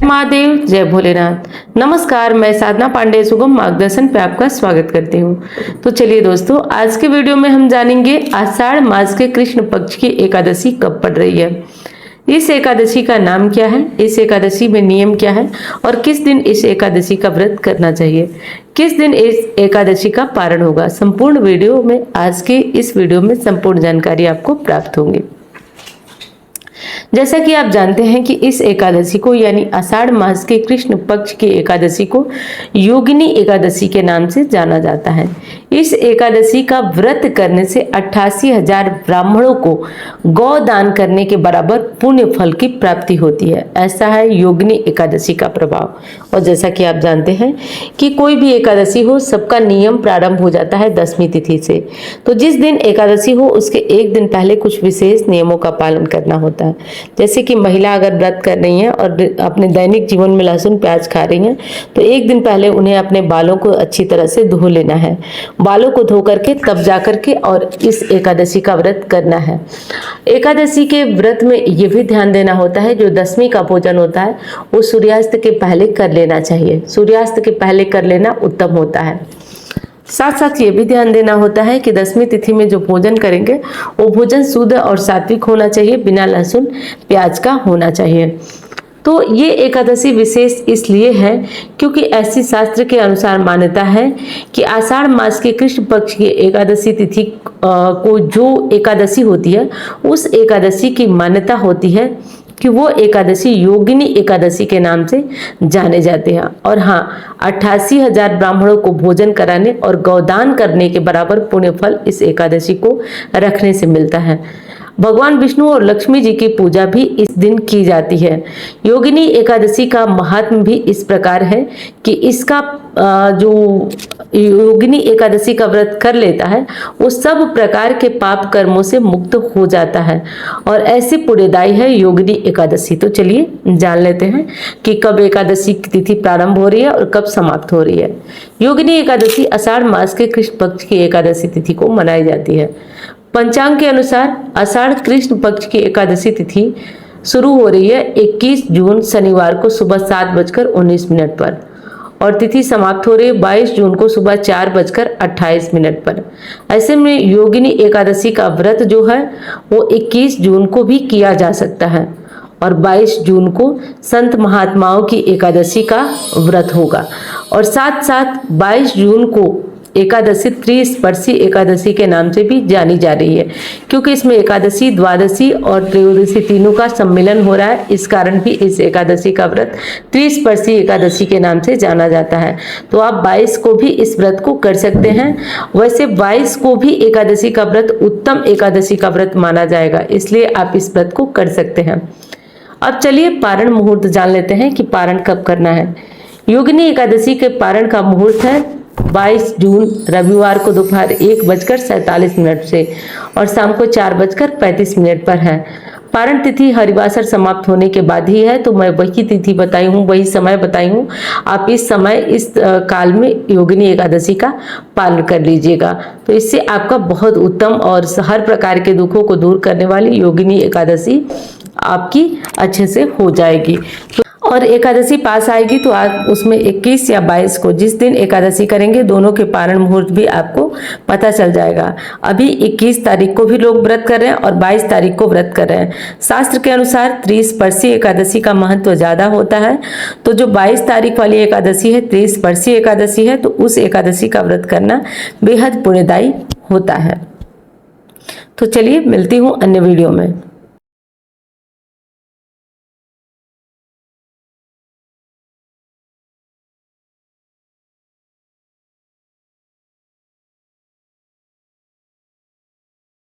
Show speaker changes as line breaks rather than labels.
महादेव, जय भोलेनाथ। नमस्कार, मैं साधना पांडे सुगम मार्गदर्शन पे आपका स्वागत करती हूँ। तो चलिए दोस्तों, आज के वीडियो में हम जानेंगे आषाढ़ मास के कृष्ण पक्ष की एकादशी कब पड़ रही है, इस एकादशी का नाम क्या है, इस एकादशी में नियम क्या है और किस दिन इस एकादशी का व्रत करना चाहिए, किस दिन इस एकादशी का पारण होगा। संपूर्ण वीडियो में, आज के इस वीडियो में संपूर्ण जानकारी आपको प्राप्त होंगी। जैसा कि आप जानते हैं कि इस एकादशी को यानी आषाढ़ मास के कृष्ण पक्ष की एकादशी को योगिनी एकादशी के नाम से जाना जाता है। इस एकादशी का व्रत करने से 88,000 ब्राह्मणों को गौ दान करने के बराबर पुण्य फल की प्राप्ति होती है। ऐसा है योगिनी एकादशी का प्रभाव। और जैसा कि आप जानते हैं कि कोई भी एकादशी हो, सबका नियम प्रारंभ हो जाता है 10वीं तिथि से। तो जिस दिन एकादशी हो उसके एक दिन पहले कुछ विशेष नियमों का पालन करना होता है। जैसे कि महिला अगर व्रत कर रही हैं और अपने दैनिक जीवन में लहसुन प्याज खा रही हैं, तो एक दिन पहले उन्हें अपने बालों को अच्छी तरह से धो लेना है। बालों को धो करके तब जा करके और इस एकादशी का व्रत करना है। एकादशी के व्रत में ये भी ध्यान देना होता है, जो 10वीं का भोजन होता है वो सूर्यास्त के पहले कर लेना चाहिए। सूर्यास्त के पहले कर लेना उत्तम होता है। साथ साथ ये भी ध्यान देना होता है कि 10वीं तिथि में जो भोजन करेंगे वो भोजन शुद्ध और सात्विक होना चाहिए, बिना लहसुन प्याज का होना चाहिए। तो ये एकादशी विशेष इसलिए है क्योंकि ऐसी शास्त्र के अनुसार मान्यता है कि आषाढ़ मास के कृष्ण पक्ष की एकादशी तिथि को जो एकादशी होती है, उस एकादशी की मान्यता होती है कि वो एकादशी योगिनी एकादशी के नाम से जाने जाते हैं। और हाँ, 88,000 ब्राह्मणों को भोजन कराने और गौदान करने के बराबर पुण्य फल इस एकादशी को रखने से मिलता है। भगवान विष्णु और लक्ष्मी जी की पूजा भी इस दिन की जाती है। योगिनी एकादशी का महात्म्य भी इस प्रकार है कि इसका जो योगिनी एकादशी का व्रत कर लेता है वो सब प्रकार के पाप कर्मों से मुक्त हो जाता है और ऐसी पुण्यदायी है योगिनी एकादशी। तो चलिए जान लेते हैं कि कब एकादशी की तिथि प्रारंभ हो रही है और कब समाप्त हो रही है। योगिनी एकादशी आषाढ़ मास के कृष्ण पक्ष की एकादशी तिथि को मनाई जाती है। पंचांग के अनुसार आषाढ़ कृष्ण पक्ष की एकादशी तिथि शुरू हो रही है 21 जून शनिवार को सुबह 7:19 पर और तिथि समाप्त हो रही है 22 जून को सुबह 4:28 पर। ऐसे में योगिनी एकादशी का व्रत जो है वो 21 जून को भी किया जा सकता है और 22 जून को संत महात्माओं की एकादशी का व्रत होगा। और साथ साथ 22 जून को एकादशी त्रिस्पर्शी एकादशी के नाम से भी जानी जा रही है, क्योंकि इसमें एकादशी, द्वादशी और त्रयोदशी तीनों का सम्मिलन हो रहा है। इस कारण भी इस एकादशी का व्रत त्रिस्पर्शी एकादशी के नाम से जाना जाता है। तो आप 22 को भी इस व्रत को कर सकते हैं। वैसे 22 को भी एकादशी का व्रत उत्तम एकादशी का व्रत माना जाएगा, इसलिए आप इस व्रत को कर सकते हैं। अब चलिए पारण मुहूर्त जान लेते हैं कि पारण कब करना है। योगिनी एकादशी के पारण का मुहूर्त है 22 जून रविवार को दोपहर 1:47 से और शाम को 4:35 पर है। पारण तिथि हरिवासर समाप्त होने के बाद ही है, तो मैं वही तिथि बताई हूँ, वही समय बताई हूँ। आप इस समय, इस काल में योगिनी एकादशी का पालन कर लीजिएगा, तो इससे आपका बहुत उत्तम और हर प्रकार के दुखों को दूर करने वाली योगिनी एकादशी आपकी अच्छे से हो जाएगी। और एकादशी पास आएगी तो आप उसमें 21 या 22 को, जिस दिन एकादशी करेंगे, दोनों के पारण मुहूर्त भी आपको पता चल जाएगा। अभी 21 तारीख को भी लोग व्रत कर रहे हैं और 22 तारीख को व्रत कर रहे हैं। शास्त्र के अनुसार त्रिस्पर्शी एकादशी का महत्व ज्यादा होता है, तो जो 22 तारीख वाली एकादशी है, त्रिस्पर्शी एकादशी है, तो उस एकादशी का व्रत करना बेहद पुण्यदायी होता है। तो चलिए मिलती हूँ अन्य वीडियो में।